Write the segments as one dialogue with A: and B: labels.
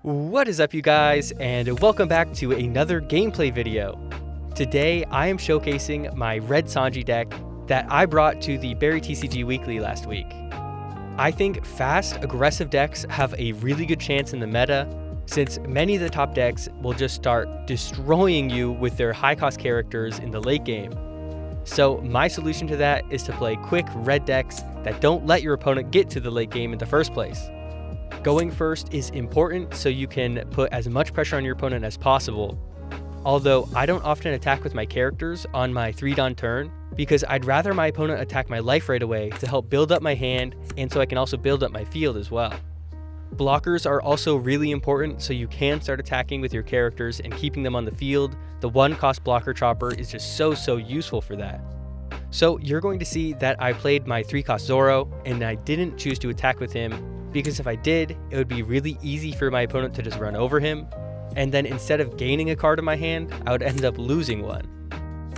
A: What is up, you guys, and welcome back to another gameplay video. Today I am showcasing my red Sanji deck that I brought to the PRB01 Weekly last week. I think fast, aggressive decks have a really good chance in the meta, since many of the top decks will just start destroying you with their high cost characters in the late game. So my solution to that is to play quick red decks that don't let your opponent get to the late game in the first place. Going first is important so you can put as much pressure on your opponent as possible. Although I don't often attack with my characters on my 3-Dawn turn because I'd rather my opponent attack my life right away to help build up my hand and so I can also build up my field as well. Blockers are also really important so you can start attacking with your characters and keeping them on the field. The 1-cost blocker chopper is just so useful for that. So you're going to see that I played my 3-cost Zoro and I didn't choose to attack with him because if I did, it would be really easy for my opponent to just run over him, and then instead of gaining a card in my hand, I would end up losing one.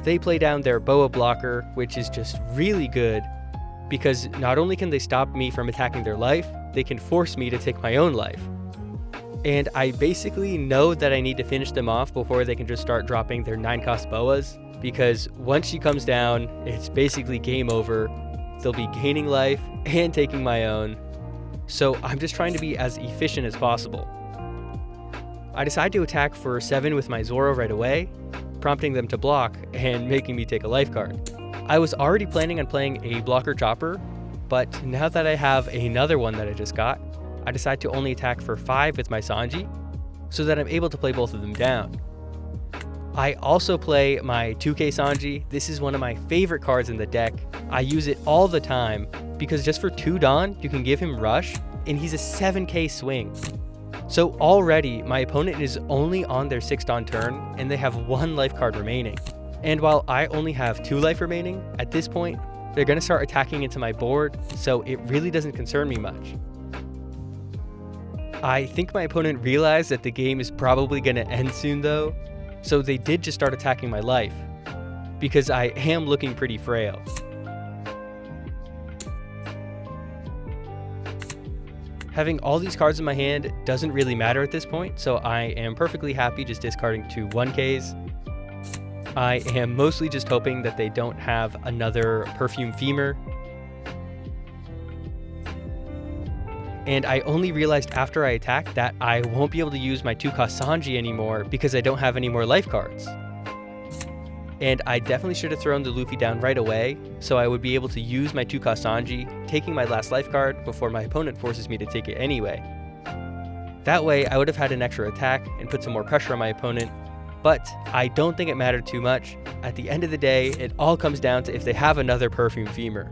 A: They play down their Boa blocker, which is just really good because not only can they stop me from attacking their life, they can force me to take my own life. And I basically know that I need to finish them off before they can just start dropping their 9-cost Boas, because once she comes down, it's basically game over. They'll be gaining life and taking my own. So I'm just trying to be as efficient as possible. I decide to attack for 7 with my Zoro right away, prompting them to block and making me take a life card. I was already planning on playing a blocker chopper, but now that I have another one that I just got, I decide to only attack for 5 with my Sanji, so that I'm able to play both of them down. I also play my 2K Sanji. This is one of my favorite cards in the deck. I use it all the time because just for 2 Dawn, you can give him Rush, and he's a 7k swing. So already, my opponent is only on their 6 Dawn turn, and they have 1 life card remaining. And while I only have 2 life remaining, at this point, they're going to start attacking into my board, so it really doesn't concern me much. I think my opponent realized that the game is probably going to end soon though, so they did just start attacking my life, because I am looking pretty frail. Having all these cards in my hand doesn't really matter at this point, so I am perfectly happy just discarding 2 1Ks. I am mostly just hoping that they don't have another Perfume Femur. And I only realized after I attacked that I won't be able to use my 2-cost Sanji anymore because I don't have any more life cards. And I definitely should have thrown the Luffy down right away, so I would be able to use my 2-cost Sanji, taking my last life card before my opponent forces me to take it anyway. That way, I would have had an extra attack and put some more pressure on my opponent, but I don't think it mattered too much. At the end of the day, it all comes down to if they have another Perfume Femur.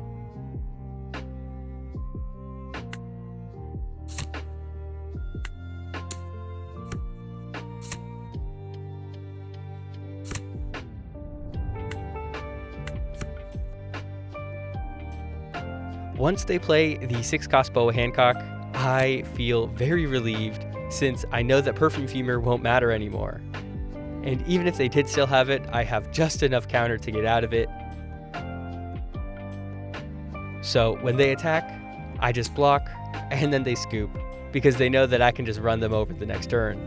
A: Once they play the 6-cost Boa Hancock, I feel very relieved since I know that Perfume Femur won't matter anymore. And even if they did still have it, I have just enough counter to get out of it. So when they attack, I just block and then they scoop because they know that I can just run them over the next turn.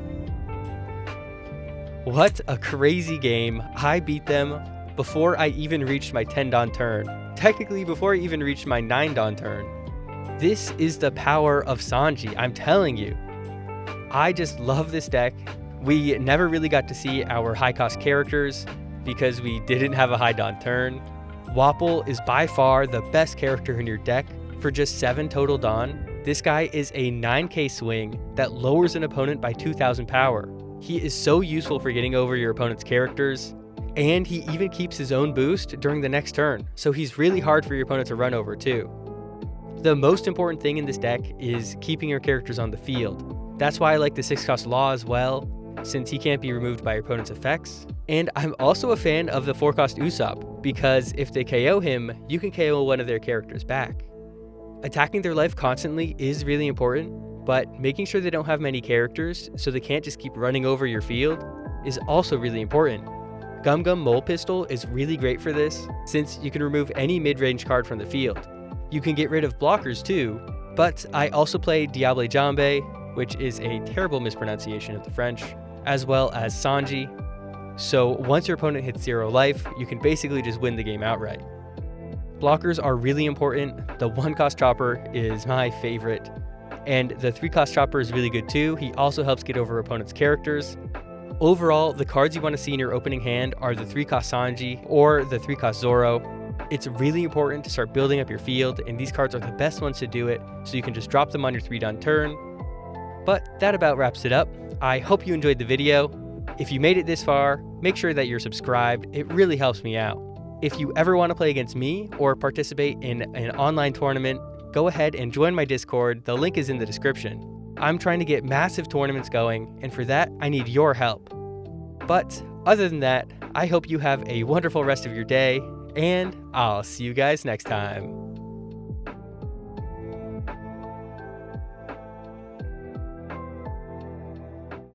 A: What a crazy game. I beat them before I even reached my 10 Dawn turn. Technically before I even reached my 9 Dawn turn. This is the power of Sanji, I'm telling you. I just love this deck. We never really got to see our high cost characters because we didn't have a high Dawn turn. Wapol is by far the best character in your deck for just 7 total Dawn. This guy is a 9k swing that lowers an opponent by 2000 power. He is so useful for getting over your opponent's characters. And he even keeps his own boost during the next turn, so he's really hard for your opponent to run over too. The most important thing in this deck is keeping your characters on the field. That's why I like the 6-cost Law as well, since he can't be removed by your opponent's effects. And I'm also a fan of the 4-cost Usopp, because if they KO him, you can KO one of their characters back. Attacking their life constantly is really important, but making sure they don't have many characters so they can't just keep running over your field is also really important. Gum Gum Mole Pistol is really great for this, since you can remove any mid-range card from the field. You can get rid of blockers too, but I also play Diable Jambe, which is a terrible mispronunciation of the French, as well as Sanji. So once your opponent hits 0 life, you can basically just win the game outright. Blockers are really important. The 1-cost chopper is my favorite, and the 3-cost chopper is really good too. He also helps get over opponents' characters. Overall, the cards you want to see in your opening hand are the 3-cost Sanji or the 3-cost Zoro. It's really important to start building up your field, and these cards are the best ones to do it, so you can just drop them on your 3-done turn. But that about wraps it up. I hope you enjoyed the video. If you made it this far, make sure that you're subscribed. It really helps me out. If you ever want to play against me or participate in an online tournament, go ahead and join my Discord. The link is in the description. I'm trying to get massive tournaments going, and for that, I need your help. But other than that, I hope you have a wonderful rest of your day, and I'll see you guys next time.